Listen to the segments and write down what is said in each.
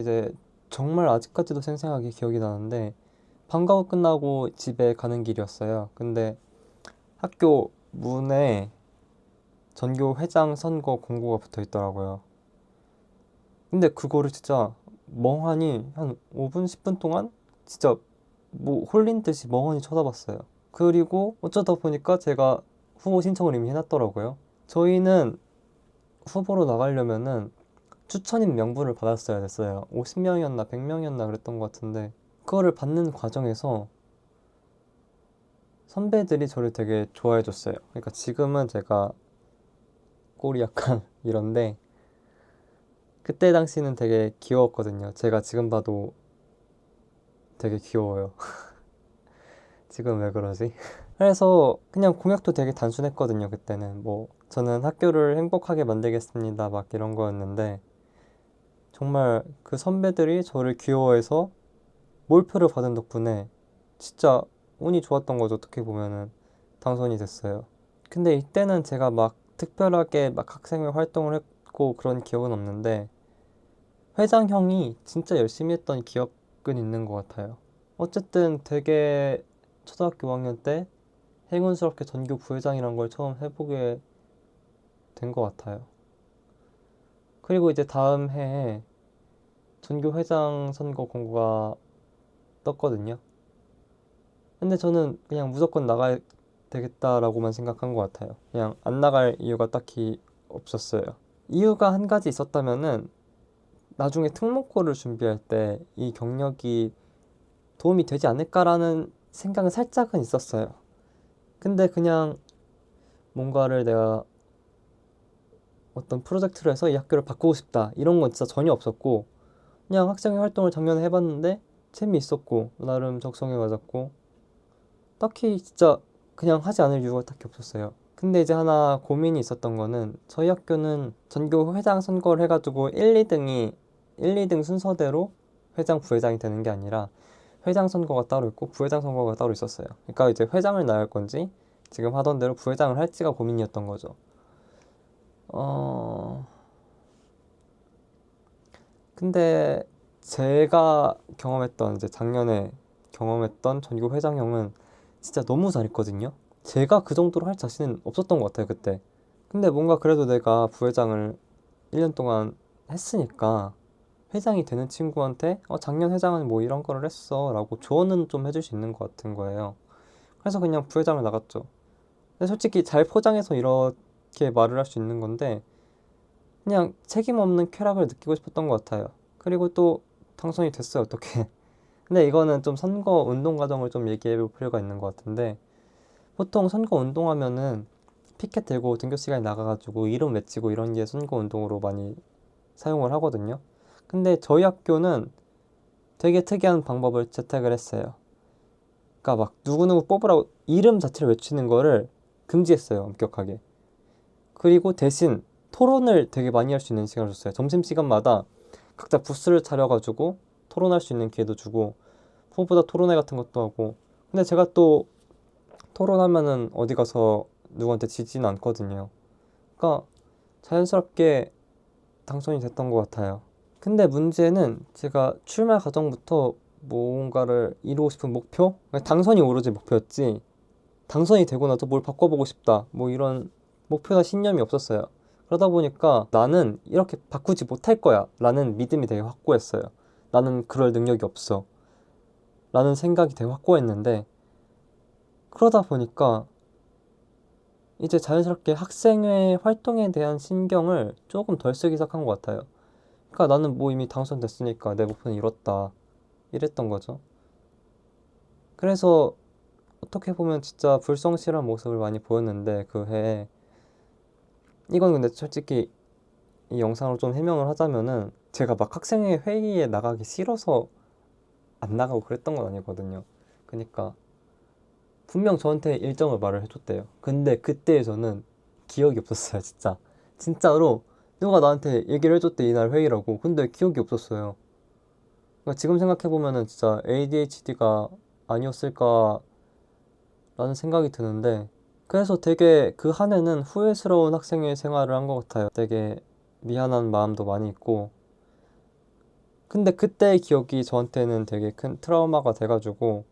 이제 정말 아직까지도 생생하게 기억이 나는데 방과후 끝나고 집에 가는 길이었어요. 근데 학교 문에 전교 회장 선거 공고가 붙어 있더라고요. 근데 그거를 진짜 멍하니 한 5분, 10분 동안 진짜 뭐 홀린 듯이 멍하니 쳐다봤어요. 그리고 어쩌다 보니까 제가 후보 신청을 이미 해놨더라고요. 저희는 후보로 나가려면은 추천인 명부를 받았어야 됐어요. 50명이었나 100명이었나 그랬던 것 같은데 그거를 받는 과정에서 선배들이 저를 되게 좋아해 줬어요. 그러니까 지금은 제가 꼴이 약간 이런데 그때 당시는 되게 귀여웠거든요. 제가 지금 봐도 되게 귀여워요. 지금 왜 그러지? 그래서 그냥 공약도 되게 단순했거든요. 그때는 뭐 저는 학교를 행복하게 만들겠습니다 막 이런 거였는데 정말 그 선배들이 저를 귀여워해서 몰표를 받은 덕분에 진짜 운이 좋았던 거죠. 어떻게 보면은 당선이 됐어요. 근데 이때는 제가 막 특별하게 막 학생회 활동을 했고 그런 기억은 없는데 회장 형이 진짜 열심히 했던 기억은 있는 것 같아요. 어쨌든 되게 초등학교 5학년 때 행운스럽게 전교 부회장이란 걸 처음 해보게 된 것 같아요. 그리고 이제 다음 해에 전교 회장 선거 공고가 떴거든요. 근데 저는 그냥 무조건 나가야 되겠다라고만 생각한 것 같아요. 그냥 안 나갈 이유가 딱히 없었어요. 이유가 한 가지 있었다면은 나중에 특목고를 준비할 때 이 경력이 도움이 되지 않을까라는 생각은 살짝은 있었어요. 근데 그냥 뭔가를 내가 어떤 프로젝트를 해서 이 학교를 바꾸고 싶다 이런 건 진짜 전혀 없었고 그냥 학생회 활동을 작년에 해봤는데 재미있었고 나름 적성에 맞았고 딱히 진짜 그냥 하지 않을 이유가 딱히 없었어요. 근데 이제 하나 고민이 있었던 거는 저희 학교는 전교 회장 선거를 해가지고 1, 2등이 1, 2등 순서대로 회장, 부회장이 되는 게 아니라 회장 선거가 따로 있고 부회장 선거가 따로 있었어요. 그러니까 이제 회장을 나갈 건지 지금 하던 대로 부회장을 할지가 고민이었던 거죠. 어... 근데 제가 경험했던 이제 작년에 경험했던 전교 회장형은 진짜 너무 잘했거든요. 제가 그 정도로 할 자신은 없었던 것 같아요, 그때. 근데 뭔가 그래도 내가 부회장을 1년 동안 했으니까 회장이 되는 친구한테 작년 회장은 뭐 이런 거를 했어 라고 조언은 좀 해줄 수 있는 것 같은 거예요. 그래서 그냥 부회장을 나갔죠. 근데 솔직히 잘 포장해서 이렇게 말을 할 수 있는 건데 그냥 책임 없는 쾌락을 느끼고 싶었던 것 같아요. 그리고 또 당선이 됐어요, 어떻게. 근데 이거는 좀 선거 운동 과정을 좀 얘기해 볼 필요가 있는 것 같은데 보통 선거 운동하면은 피켓 들고 등교 시간에 나가가지고 이름 외치고 이런 게 선거 운동으로 많이 사용을 하거든요. 근데 저희 학교는 되게 특이한 방법을 채택을 했어요. 그러니까 막 누구누구 뽑으라고 이름 자체를 외치는 거를 금지했어요, 엄격하게. 그리고 대신 토론을 되게 많이 할 수 있는 시간을 줬어요. 점심시간마다 각자 부스를 차려가지고 토론할 수 있는 기회도 주고 후보자 토론회 같은 것도 하고 근데 제가 또 토론하면은 어디 가서 누구한테 지지는 않거든요. 그러니까 자연스럽게 당선이 됐던 것 같아요. 근데 문제는 제가 출마 과정부터 뭔가를 이루고 싶은 목표? 그러니까 당선이 오로지 목표였지 당선이 되고 나서 뭘 바꿔보고 싶다 뭐 이런 목표나 신념이 없었어요. 그러다 보니까 나는 이렇게 바꾸지 못할 거야 라는 믿음이 되게 확고했어요. 나는 그럴 능력이 없어 라는 생각이 되게 확고했는데 그러다 보니까 이제 자연스럽게 학생회 활동에 대한 신경을 조금 덜 쓰기 시작한 것 같아요. 그러니까 나는 뭐 이미 당선됐으니까 내 목표는 이뤘다 이랬던 거죠. 그래서 어떻게 보면 진짜 불성실한 모습을 많이 보였는데 그 해에 이건 근데 솔직히 이 영상으로 좀 해명을 하자면은 제가 막 학생회 회의에 나가기 싫어서 안 나가고 그랬던 건 아니거든요. 그러니까 분명 저한테 일정을 말을 해줬대요. 근데 그때 저는 기억이 없었어요, 진짜. 진짜로 누가 나한테 얘기를 해줬대, 이날 회의라고. 근데 기억이 없었어요. 그러니까 지금 생각해보면은 진짜 ADHD가 아니었을까라는 생각이 드는데, 그래서 되게 그 한 해는 후회스러운 학생회 생활을 한 것 같아요. 되게 미안한 마음도 많이 있고, 근데 그때의 기억이 저한테는 되게 큰 트라우마가 돼가지고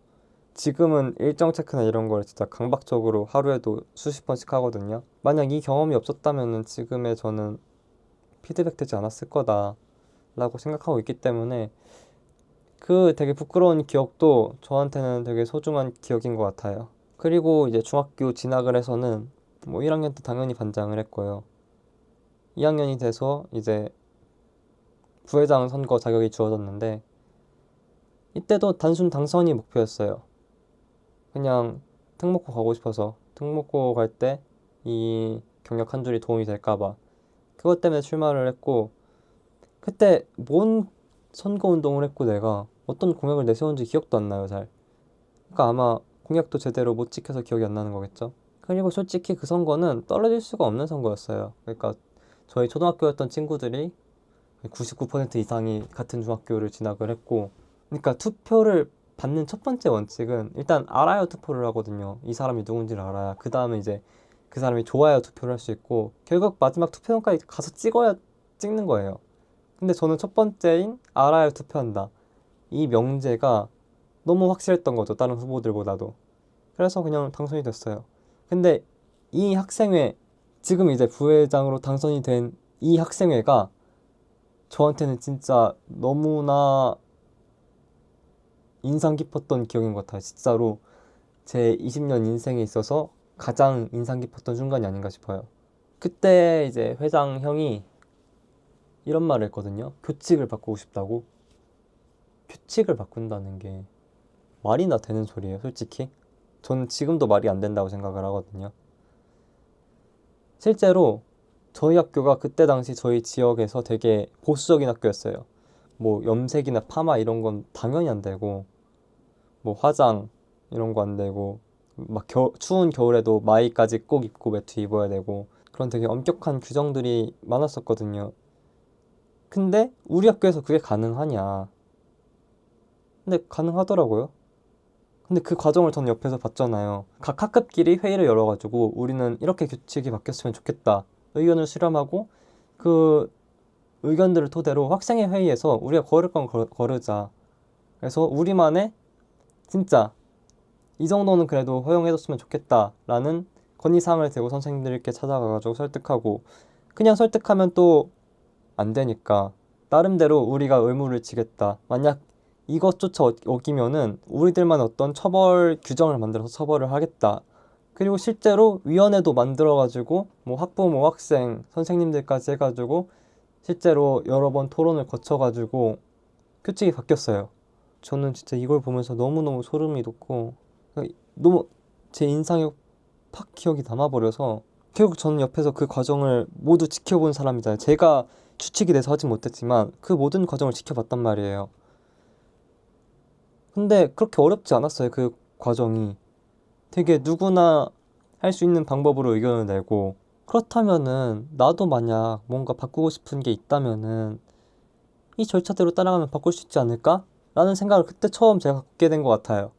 지금은 일정 체크나 이런 걸 진짜 강박적으로 하루에도 수십 번씩 하거든요. 만약 이 경험이 없었다면은 지금의 저는 피드백 되지 않았을 거다라고 생각하고 있기 때문에 그 되게 부끄러운 기억도 저한테는 되게 소중한 기억인 것 같아요. 그리고 이제 중학교 진학을 해서는 뭐 1학년 때 당연히 반장을 했고요. 2학년이 돼서 이제 부회장 선거 자격이 주어졌는데 이때도 단순 당선이 목표였어요. 그냥 특목고 가고 싶어서 특목고 갈 때 이 경력 한 줄이 도움이 될까 봐 그것 때문에 출마를 했고 그때 뭔 선거 운동을 했고 내가 어떤 공약을 내세운지 기억도 안 나요 잘. 그러니까 아마 공약도 제대로 못 지켜서 기억이 안 나는 거겠죠. 그리고 솔직히 그 선거는 떨어질 수가 없는 선거였어요. 그러니까 저희 초등학교였던 친구들이 99% 이상이 같은 중학교를 진학을 했고 그러니까 투표를 받는 첫 번째 원칙은 일단 알아야 투표를 하거든요. 이 사람이 누군지를 알아야 그 다음에 이제 그 사람이 좋아야 투표를 할 수 있고 결국 마지막 투표용까지 가서 찍어야 찍는 거예요. 근데 저는 첫 번째인 알아야 투표한다 이 명제가 너무 확실했던 거죠. 다른 후보들보다도. 그래서 그냥 당선이 됐어요. 근데 이 학생회 지금 이제 부회장으로 당선이 된 이 학생회가 저한테는 진짜 너무나 인상 깊었던 기억인 것 같아요. 진짜로 제 20년 인생에 있어서 가장 인상 깊었던 순간이 아닌가 싶어요. 그때 이제 회장 형이 이런 말을 했거든요. 규칙을 바꾸고 싶다고. 규칙을 바꾼다는 게 말이나 되는 소리예요, 솔직히. 저는 지금도 말이 안 된다고 생각을 하거든요. 실제로 저희 학교가 그때 당시 저희 지역에서 되게 보수적인 학교였어요. 뭐 염색이나 파마 이런 건 당연히 안 되고 뭐 화장 이런 거 안 되고 막 추운 겨울에도 마이까지 꼭 입고 외투 입어야 되고 그런 되게 엄격한 규정들이 많았었거든요. 근데 우리 학교에서 그게 가능하냐? 근데 가능하더라고요. 근데 그 과정을 저는 옆에서 봤잖아요. 각 학급끼리 회의를 열어가지고 우리는 이렇게 규칙이 바뀌었으면 좋겠다. 의견을 수렴하고 그 의견들을 토대로 학생회 회의에서 우리가 걸을 건 거르자. 그래서 우리만의 진짜 이 정도는 그래도 허용해줬으면 좋겠다라는 건의사항을 대고 선생님들께 찾아가가지고 설득하고 그냥 설득하면 또 안 되니까 나름대로 우리가 의무를 지겠다. 만약 이것조차 어기면은 우리들만 어떤 처벌 규정을 만들어서 처벌을 하겠다. 그리고 실제로 위원회도 만들어가지고 뭐 학부모, 학생, 선생님들까지 해가지고 실제로 여러 번 토론을 거쳐가지고 규칙이 바뀌었어요. 저는 진짜 이걸 보면서 너무너무 소름이 돋고 너무 제 인상에 팍 기억이 남아버려서 결국 저는 옆에서 그 과정을 모두 지켜본 사람이잖아요. 제가 추측이 돼서 하진 못했지만 그 모든 과정을 지켜봤단 말이에요. 근데 그렇게 어렵지 않았어요. 그 과정이. 되게 누구나 할 수 있는 방법으로 의견을 내고 그렇다면은 나도 만약 뭔가 바꾸고 싶은 게 있다면은 이 절차대로 따라가면 바꿀 수 있지 않을까? 라는 생각을 그때 처음 제가 갖게 된 것 같아요.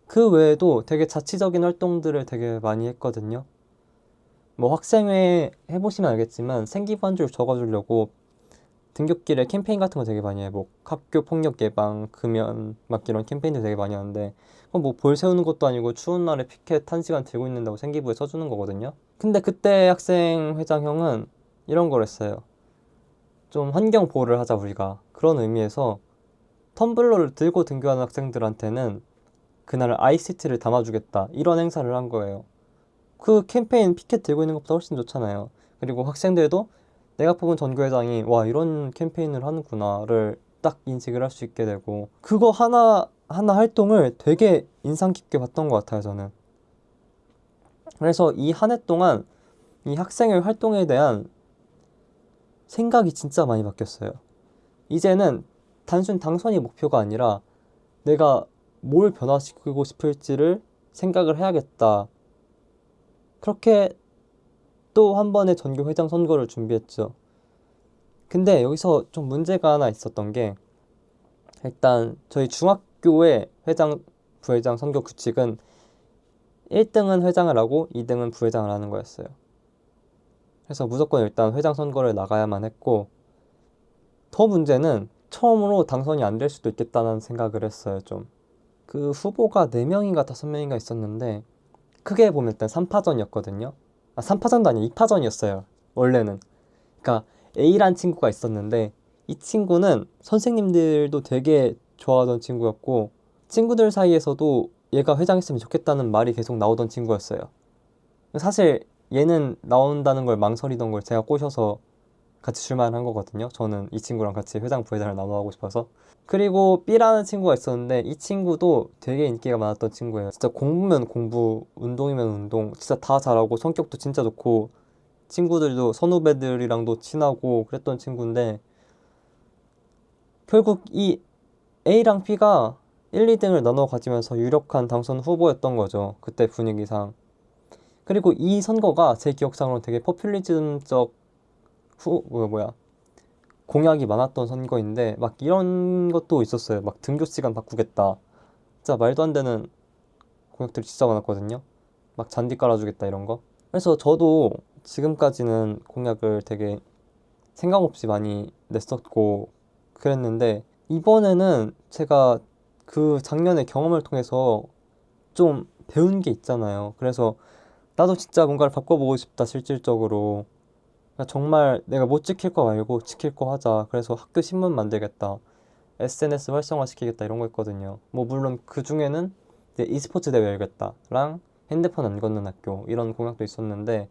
그 외에도 되게 자치적인 활동들을 되게 많이 했거든요. 뭐 학생회 해보시면 알겠지만 생기부한줄 적어주려고 등굣길에 캠페인 같은 거 되게 많이 해. 뭐 학교 폭력 예방, 금연 막 이런 캠페인들 되게 많이 하는데 뭐 볼 세우는 것도 아니고 추운 날에 피켓 1시간 들고 있는다고 생기부에 써주는 거거든요. 근데 그때 학생 회장 형은 이런 걸 했어요. 좀 환경 보호를 하자 우리가. 그런 의미에서 텀블러를 들고 등교하는 학생들한테는 그날 아이스티를 담아주겠다. 이런 행사를 한 거예요. 그 캠페인 피켓 들고 있는 것보다 훨씬 좋잖아요. 그리고 학생들도 내가 뽑은 전교회장이 와 이런 캠페인을 하는구나를 딱 인식을 할 수 있게 되고 그거 하나 하나 활동을 되게 인상 깊게 봤던 것 같아요 저는. 그래서 이 한 해 동안 이 학생의 활동에 대한 생각이 진짜 많이 바뀌었어요. 이제는 단순 당선이 목표가 아니라 내가 뭘 변화시키고 싶을지를 생각을 해야겠다. 그렇게 또 한 번의 전교회장 선거를 준비했죠. 근데 여기서 좀 문제가 하나 있었던 게 일단 저희 중학교의 회장, 부회장 선거 규칙은 1등은 회장을 하고 2등은 부회장을 하는 거였어요. 그래서 무조건 일단 회장 선거를 나가야만 했고 더 문제는 처음으로 당선이 안 될 수도 있겠다는 생각을 했어요, 좀. 그 후보가 4명인가 5명인가 있었는데 크게 보면 일단 3파전이었거든요. 3파전도 아니야, 2파전이었어요. 원래는. 그러니까 A란 친구가 있었는데 이 친구는 선생님들도 되게 좋아하던 친구였고 친구들 사이에서도 얘가 회장했으면 좋겠다는 말이 계속 나오던 친구였어요. 사실 얘는 나온다는 걸 망설이던 걸 제가 꼬셔서 같이 출마한 거거든요. 저는 이 친구랑 같이 회장 부회장을 나눠 하고 싶어서. 그리고 B라는 친구가 있었는데 이 친구도 되게 인기가 많았던 친구예요. 진짜 공부면 공부, 운동이면 운동, 진짜 다 잘하고 성격도 진짜 좋고 친구들도 선후배들이랑도 친하고 그랬던 친구인데 결국 이 A랑 B가 1, 2등을 나눠 가지면서 유력한 당선 후보였던 거죠. 그때 분위기상. 그리고 이 선거가 제 기억상으로는 되게 포퓰리즘적 공약이 많았던 선거인데 막 이런 것도 있었어요. 막 등교 시간 바꾸겠다. 진짜 말도 안 되는 공약들이 진짜 많았거든요. 막 잔디 깔아주겠다 이런 거. 그래서 저도 지금까지는 공약을 되게 생각 없이 많이 냈었고 그랬는데 이번에는 제가 그 작년의 경험을 통해서 좀 배운 게 있잖아요. 그래서 나도 진짜 뭔가를 바꿔보고 싶다, 실질적으로. 그러니까 정말 내가 못 지킬 거 말고 지킬 거 하자. 그래서 학교 신문 만들겠다. SNS 활성화시키겠다 이런 거 했거든요. 뭐 물론 그 중에는 이제 e스포츠 대회 열겠다랑 핸드폰 안 걷는 학교 이런 공약도 있었는데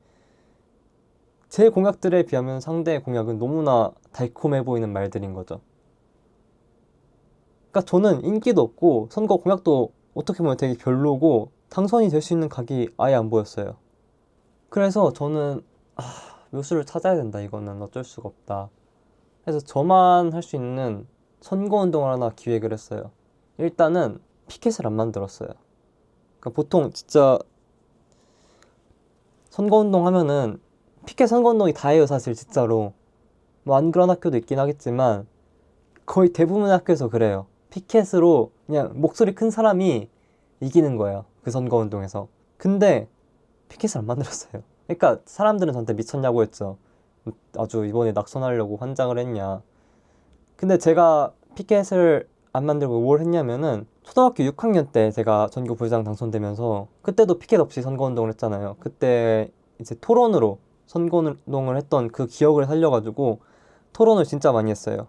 제 공약들에 비하면 상대의 공약은 너무나 달콤해 보이는 말들인 거죠. 그러니까 저는 인기도 없고 선거 공약도 어떻게 보면 되게 별로고 당선이 될 수 있는 각이 아예 안 보였어요. 그래서 저는 묘수를 찾아야 된다. 이거는 어쩔 수가 없다. 그래서 저만 할 수 있는 선거운동을 하나 기획을 했어요. 일단은 피켓을 안 만들었어요. 그러니까 보통 진짜 선거운동 하면은 피켓 선거운동이 다예요, 사실 진짜로. 뭐 안 그런 학교도 있긴 하겠지만 거의 대부분의 학교에서 그래요. 피켓으로 그냥 목소리 큰 사람이 이기는 거예요, 그 선거운동에서. 근데 피켓을 안 만들었어요. 그러니까 사람들은 저한테 미쳤냐고 했죠. 아주 이번에 낙선하려고 환장을 했냐. 근데 제가 피켓을 안 만들고 뭘 했냐면은 초등학교 6학년 때 제가 전교 부회장 당선되면서 그때도 피켓 없이 선거운동을 했잖아요. 그때 이제 토론으로 선거운동을 했던 그 기억을 살려가지고 토론을 진짜 많이 했어요.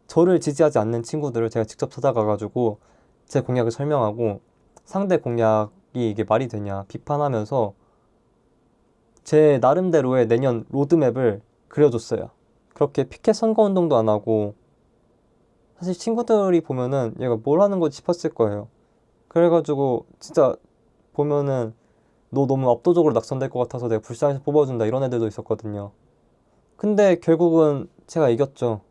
저를 지지하지 않는 친구들을 제가 직접 찾아가가지고 제 공약을 설명하고 상대 공약이 이게 말이 되냐 비판하면서 제 나름대로의 내년 로드맵을 그려줬어요. 그렇게 피켓 선거운동도 안 하고 사실 친구들이 보면은 얘가 뭘 하는 거지 싶었을 거예요. 그래가지고 진짜 보면은 너 너무 압도적으로 낙선될 것 같아서 내가 불쌍해서 뽑아준다 이런 애들도 있었거든요. 근데 결국은 제가 이겼죠.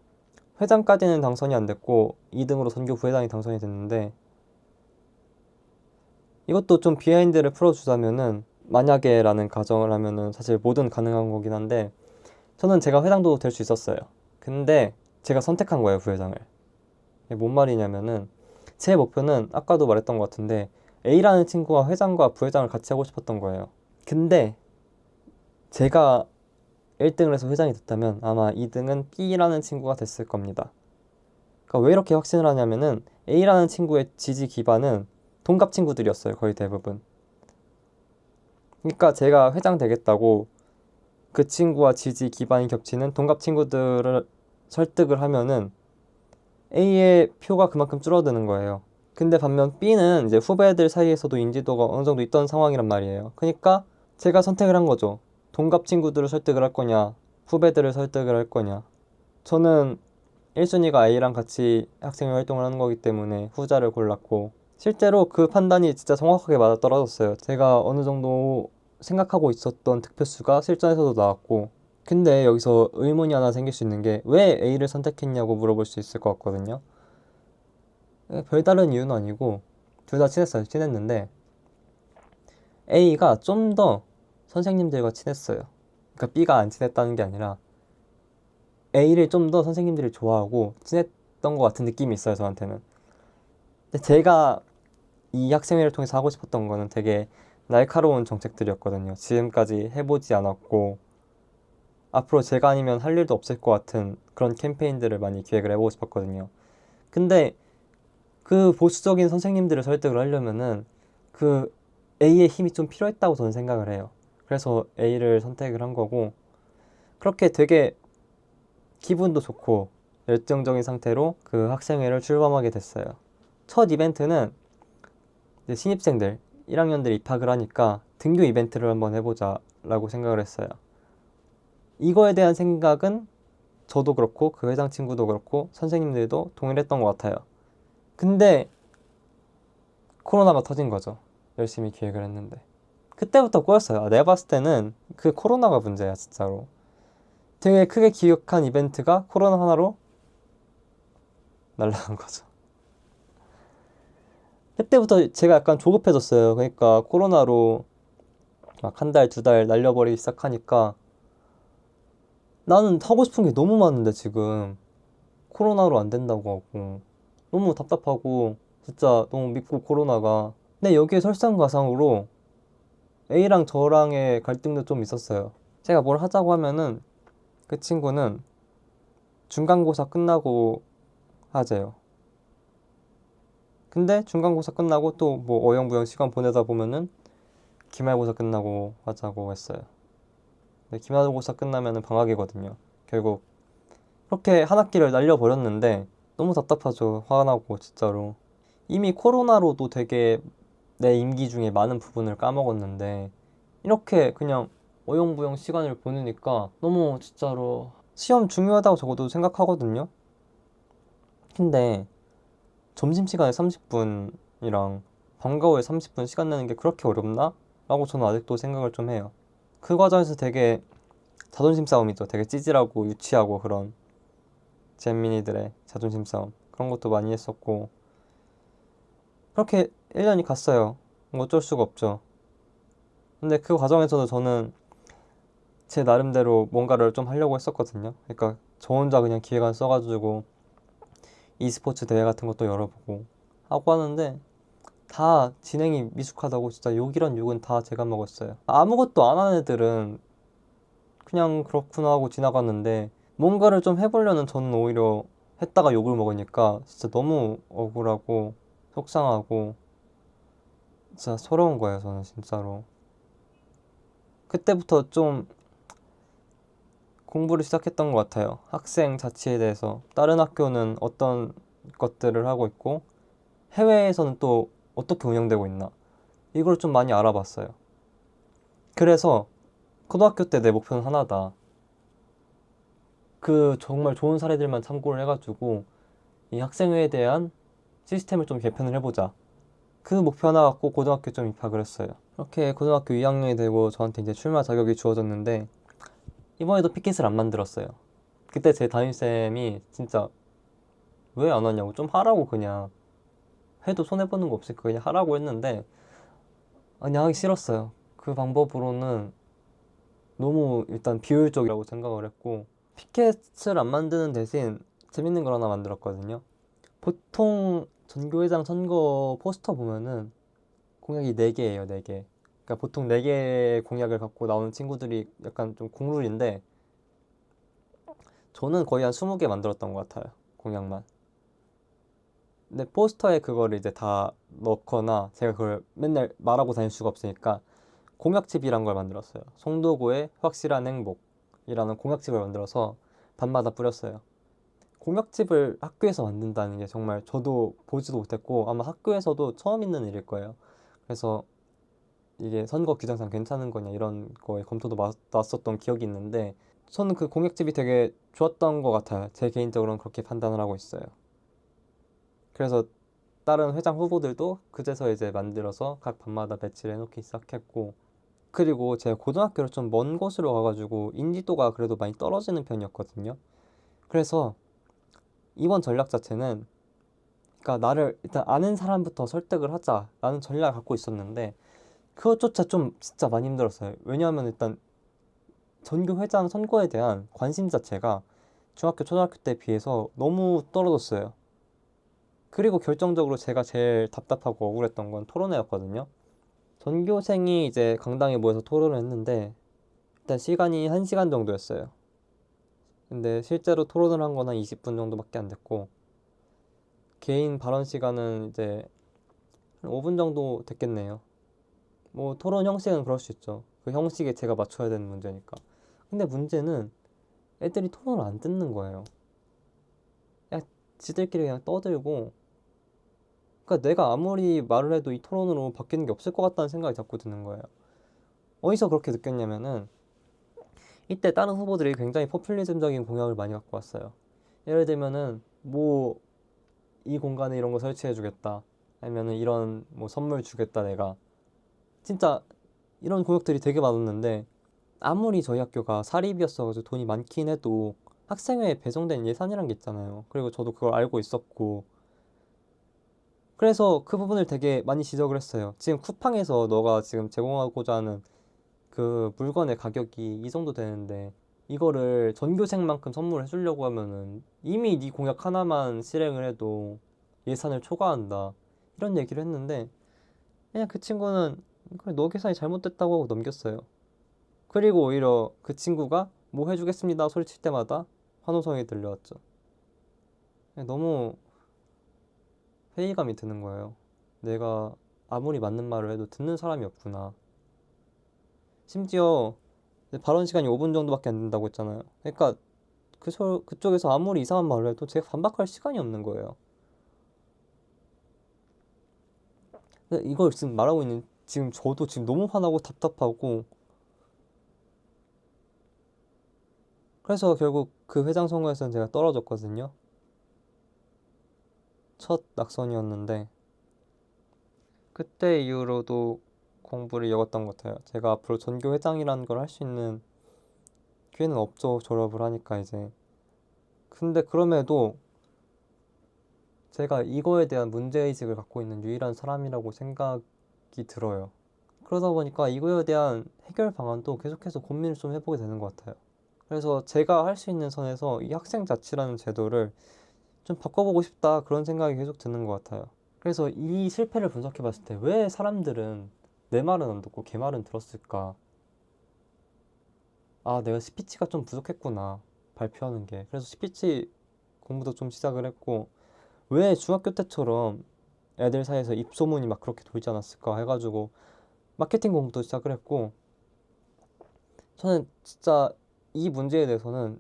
회장까지는 당선이 안 됐고 2등으로 선교 부회장이 당선이 됐는데 이것도 좀 비하인드를 풀어주자면은 만약에 라는 가정을 하면은 사실 뭐든 가능한 거긴 한데 저는 제가 회장도 될 수 있었어요. 근데 제가 선택한 거예요, 부회장을. 이게 뭔 말이냐면은 제 목표는 아까도 말했던 것 같은데 A라는 친구가 회장과 부회장을 같이 하고 싶었던 거예요. 근데 제가 1등을 해서 회장이 됐다면 아마 2등은 B라는 친구가 됐을 겁니다. 그러니까 왜 이렇게 확신을 하냐면은 A라는 친구의 지지 기반은 동갑 친구들이었어요, 거의 대부분. 그러니까 제가 회장 되겠다고 그 친구와 지지 기반이 겹치는 동갑 친구들을 설득을 하면은 A의 표가 그만큼 줄어드는 거예요. 근데 반면 B는 이제 후배들 사이에서도 인지도가 어느 정도 있던 상황이란 말이에요. 그러니까 제가 선택을 한 거죠. 동갑 친구들을 설득을 할 거냐, 후배들을 설득을 할 거냐. 저는 1순위가 A랑 같이 학생 활동을 하는 거기 때문에 후자를 골랐고 실제로 그 판단이 진짜 정확하게 맞아떨어졌어요. 제가 어느 정도 생각하고 있었던 득표수가 실전에서도 나왔고 근데 여기서 의문이 하나 생길 수 있는 게 왜 A를 선택했냐고 물어볼 수 있을 것 같거든요. 별다른 이유는 아니고 둘 다 친했어요. 친했는데 A가 좀 더 선생님들과 친했어요. 그러니까 B가 안 친했다는 게 아니라 A를 좀 더 선생님들이 좋아하고 친했던 것 같은 느낌이 있어요, 저한테는. 근데 제가 이 학생회를 통해서 하고 싶었던 거는 되게 날카로운 정책들이었거든요. 지금까지 해보지 않았고 앞으로 제가 아니면 할 일도 없을 것 같은 그런 캠페인들을 많이 기획을 해보고 싶었거든요. 근데 그 보수적인 선생님들을 설득을 하려면은 그 A의 힘이 좀 필요했다고 저는 생각을 해요. 그래서 A를 선택을 한 거고, 그렇게 되게 기분도 좋고 열정적인 상태로 그 학생회를 출범하게 됐어요. 첫 이벤트는 이제 신입생들 1학년들이 입학을 하니까 등교 이벤트를 한번 해보자 라고 생각을 했어요. 이거에 대한 생각은 저도 그렇고 그 회장 친구도 그렇고 선생님들도 동일했던 것 같아요. 근데 코로나가 터진 거죠. 열심히 기획을 했는데 그때부터 꼬였어요. 내가 봤을 때는 그 코로나가 문제야 진짜로. 되게 크게 기획한 이벤트가 코로나 하나로 날아간 거죠. 그때부터 제가 약간 조급해졌어요. 그러니까 코로나로 막 한 달, 두 달 날려버리기 시작하니까 나는 하고 싶은 게 너무 많은데 지금 코로나로 안 된다고 하고 너무 답답하고 진짜 너무 믿고 코로나가. 근데 여기에 설상가상으로 A랑 저랑의 갈등도 좀 있었어요. 제가 뭘 하자고 하면은 그 친구는 중간고사 끝나고 하재요. 근데 중간고사 끝나고 또 뭐 어영부영 시간 보내다 보면은 기말고사 끝나고 하자고 했어요. 근데 기말고사 끝나면은 방학이거든요. 결국 그렇게 한 학기를 날려버렸는데 너무 답답하죠. 화가 나고 진짜로. 이미 코로나로도 되게 내 임기 중에 많은 부분을 까먹었는데 이렇게 그냥 어영부영 시간을 보내니까 너무 진짜로 시험 중요하다고 적어도 생각하거든요. 근데 점심시간에 30분이랑 방과 후에 30분 시간 내는 게 그렇게 어렵나? 라고 저는 아직도 생각을 좀 해요. 그 과정에서 되게 자존심 싸움이죠. 되게 찌질하고 유치하고 그런 잼민이들의 자존심 싸움 그런 것도 많이 했었고 그렇게 1년이 갔어요. 뭐 어쩔 수가 없죠. 근데 그 과정에서도 저는 제 나름대로 뭔가를 좀 하려고 했었거든요. 그러니까 저 혼자 그냥 기획안 써가지고 e스포츠 대회 같은 것도 열어보고 하고 하는데 다 진행이 미숙하다고 진짜 욕이란 욕은 다 제가 먹었어요. 아무것도 안 하는 애들은 그냥 그렇구나 하고 지나갔는데 뭔가를 좀 해보려는 저는 오히려 했다가 욕을 먹으니까 진짜 너무 억울하고 속상하고 진짜 서러운 거예요, 저는 진짜로. 그때부터 좀 공부를 시작했던 것 같아요. 학생 자치에 대해서. 다른 학교는 어떤 것들을 하고 있고, 해외에서는 또 어떻게 운영되고 있나. 이걸 좀 많이 알아봤어요. 그래서 고등학교 때 내 목표는 하나다. 그 정말 좋은 사례들만 참고를 해가지고, 이 학생회에 대한 시스템을 좀 개편을 해보자. 그 목표 하나 갖고 고등학교 좀 입학을 했어요. 이렇게 고등학교 2학년이 되고 저한테 이제 출마 자격이 주어졌는데, 이번에도 피켓을 안 만들었어요. 그때 제 담임쌤이 진짜 왜 안 하냐고 좀 하라고 그냥 해도 손해보는 거 없으니까 그냥 하라고 했는데 아니 하기 싫었어요. 그 방법으로는 너무 일단 비효율적이라고 생각을 했고 피켓을 안 만드는 대신 재밌는 걸 하나 만들었거든요. 보통 전교회장 선거 포스터 보면은 공약이 4개예요, 4개. 그러니까 보통 4개의 공약을 갖고 나오는 친구들이 약간 좀 국룰인데 저는 거의 한 20개 만들었던 것 같아요, 공약만. 근데 포스터에 그거를 이제 다 넣거나 제가 그걸 맨날 말하고 다닐 수가 없으니까 공약집이란 걸 만들었어요. 송도구의 확실한 행복이라는 공약집을 만들어서 밤마다 뿌렸어요. 공약집을 학교에서 만든다는 게 정말 저도 보지도 못했고 아마 학교에서도 처음 있는 일일 거예요. 그래서 이게 선거 규정상 괜찮은 거냐 이런 거에 검토도 나왔었던 기억이 있는데 저는 그 공약집이 되게 좋았던 것 같아요. 제 개인적으로는 그렇게 판단을 하고 있어요. 그래서 다른 회장 후보들도 그제서 이제 만들어서 각 반마다 배치를 해놓기 시작했고 그리고 제가 고등학교를 좀 먼 곳으로 가가지고 인지도가 그래도 많이 떨어지는 편이었거든요. 그래서 이번 전략 자체는 그러니까 나를 일단 아는 사람부터 설득을 하자라는 전략을 갖고 있었는데 그것조차 좀 진짜 많이 힘들었어요. 왜냐하면 일단 전교 회장 선거에 대한 관심 자체가 중학교, 초등학교 때 비해서 너무 떨어졌어요. 그리고 결정적으로 제가 제일 답답하고 억울했던 건 토론회였거든요. 전교생이 이제 강당에 모여서 토론을 했는데 일단 시간이 1시간 정도였어요. 근데 실제로 토론을 한 건 한 20분 정도밖에 안 됐고, 개인 발언 시간은 이제 한 5분 정도 됐겠네요. 뭐 토론 형식은 그럴 수 있죠. 그 형식에 제가 맞춰야 되는 문제니까. 근데 문제는 애들이 토론을 안 듣는 거예요. 그냥 지들끼리 그냥 떠들고, 그러니까 내가 아무리 말을 해도 이 토론으로 바뀌는 게 없을 것 같다는 생각이 자꾸 드는 거예요. 어디서 그렇게 느꼈냐면은, 이때 다른 후보들이 굉장히 포퓰리즘적인 공약을 많이 갖고 왔어요. 예를 들면은 뭐 이 공간에 이런 거 설치해 주겠다, 아니면은 이런 뭐 선물 주겠다, 내가 진짜 이런 공약들이 되게 많았는데, 아무리 저희 학교가 사립이었어가지고 돈이 많긴 해도 학생회에 배정된 예산이란 게 있잖아요. 그리고 저도 그걸 알고 있었고, 그래서 그 부분을 되게 많이 지적을 했어요. 지금 쿠팡에서 너가 지금 제공하고자 하는 그 물건의 가격이 이 정도 되는데, 이거를 전교생만큼 선물해 주려고 하면은 이미 네 공약 하나만 실행을 해도 예산을 초과한다, 이런 얘기를 했는데, 그냥 그 친구는 그래, 너 계산이 잘못됐다고 하고 넘겼어요. 그리고 오히려 그 친구가 뭐 해주겠습니다 소리칠 때마다 환호성이 들려왔죠. 너무 회의감이 드는 거예요. 내가 아무리 맞는 말을 해도 듣는 사람이 없구나. 심지어 발언 시간이 5분 정도밖에 안 된다고 했잖아요. 그러니까 그쪽에서 아무리 이상한 말을 해도 제가 반박할 시간이 없는 거예요. 근데 이걸 지금 말하고 있는 지금 저도 지금 너무 화나고 답답하고, 그래서 결국 그 회장 선거에서는 제가 떨어졌거든요. 첫 낙선이었는데, 그때 이후로도 공부를 이어갔던 것 같아요. 제가 앞으로 전교 회장이라는 걸 할 수 있는 기회는 없죠, 졸업을 하니까 이제. 근데 그럼에도 제가 이거에 대한 문제의식을 갖고 있는 유일한 사람이라고 생각이 들어요. 그러다 보니까 이거에 대한 해결 방안도 계속해서 고민을 좀 해보게 되는 것 같아요. 그래서 제가 할 수 있는 선에서 이 학생 자치라는 제도를 좀 바꿔보고 싶다, 그런 생각이 계속 드는 것 같아요. 그래서 이 실패를 분석해 봤을 때 왜 사람들은 내 말은 안 듣고 걔 말은 들었을까? 아, 내가 스피치가 좀 부족했구나, 발표하는 게. 그래서 스피치 공부도 좀 시작을 했고, 왜 중학교 때처럼 애들 사이에서 입소문이 막 그렇게 돌지 않았을까 해가지고 마케팅 공부도 시작을 했고, 저는 진짜 이 문제에 대해서는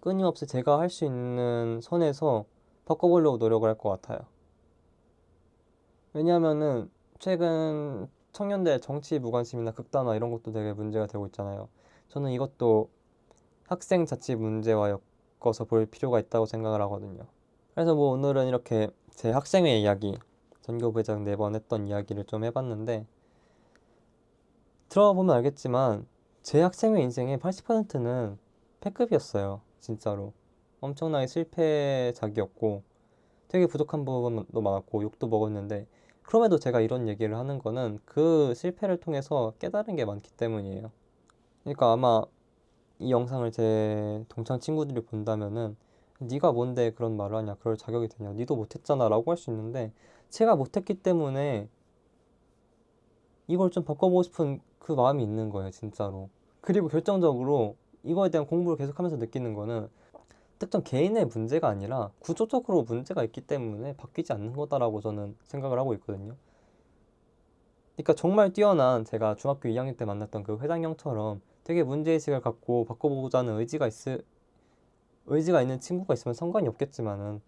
끊임없이 제가 할 수 있는 선에서 바꿔보려고 노력을 할 것 같아요. 왜냐하면은 최근 청년들 정치 무관심이나 극단화 이런 것도 되게 문제가 되고 있잖아요. 저는 이것도 학생 자치 문제와 엮어서 볼 필요가 있다고 생각을 하거든요. 그래서 뭐 오늘은 이렇게 제 학생회 이야기, 전교부회장 4번 했던 이야기를 좀 해봤는데, 들어보면 알겠지만 제 학생회 인생의 80%는 패급이었어요. 진짜로. 엄청나게 실패작이었고 되게 부족한 부분도 많았고 욕도 먹었는데, 그럼에도 제가 이런 얘기를 하는 거는 그 실패를 통해서 깨달은 게 많기 때문이에요. 그러니까 아마 이 영상을 제 동창 친구들이 본다면은 네가 뭔데 그런 말을 하냐, 그럴 자격이 되냐, 니도 못했잖아 라고 할 수 있는데, 제가 못했기 때문에 이걸 좀 바꿔보고 싶은 그 마음이 있는 거예요, 진짜로. 그리고 결정적으로 이거에 대한 공부를 계속하면서 느끼는 거는 특정 개인의 문제가 아니라 구조적으로 문제가 있기 때문에 바뀌지 않는 거다라고 저는 생각을 하고 있거든요. 그러니까 정말 뛰어난 제가 중학교 2학년 때 만났던 그 회장형처럼 되게 문제의식을 갖고 바꿔보자는 의지가 있는 친구가 있으면 상관이 없겠지만은,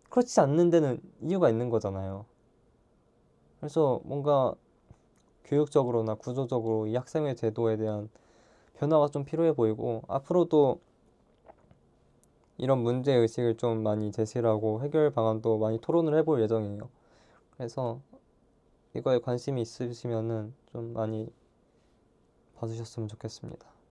그렇지 않는 데는 이유가 있는 거잖아요. 그래서 뭔가 교육적으로나 구조적으로 이 학생회 제도에 대한 변화가 좀 필요해 보이고, 앞으로도 이런 문제의식을 좀 많이 제시를 하고 해결 방안도 많이 토론을 해볼 예정이에요. 그래서 이거에 관심이 있으시면은 좀 많이 봐주셨으면 좋겠습니다.